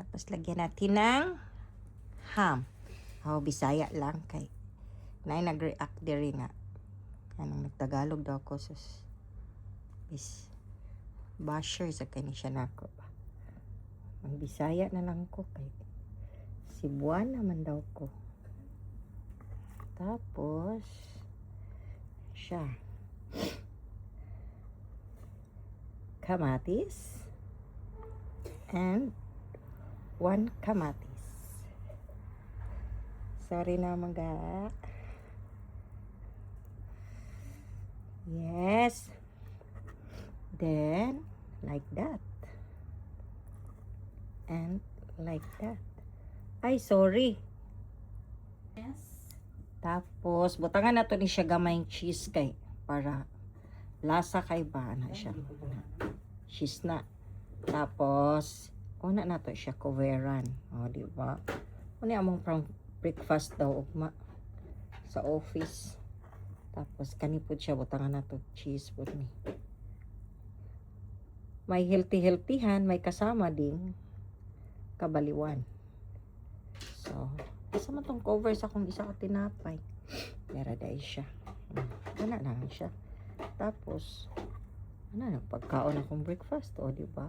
Tapos lagyan natin ng ham. Bisaya lang kay nag-react diri nga. Anong nagtagalog daw ko sus. Basher sa kani siya nako ba. Ang Bisaya na lang ko kay Cebuana naman daw ko. Tapos siya kamatis and 1 kamatis. Sorry na mga. Yes. Then like that. And like that. Ay, sorry. Yes. Tapos, butangan na to ni siya gamayng cheese kay para lasa kay ba na siya. Cheese na. Tapos, una na to siya coveran. Di ba? Una among pang breakfast daw ugma sa office. Tapos, kanipod siya butangan na to cheese po ni. May healthy-healthyhan, may kasama ding kabaliwan. So, isa man tong cover sa akong isa ka tinapay. Meron dahil siya. Wala lang siya. Tapos, pagkaon akong breakfast, di ba?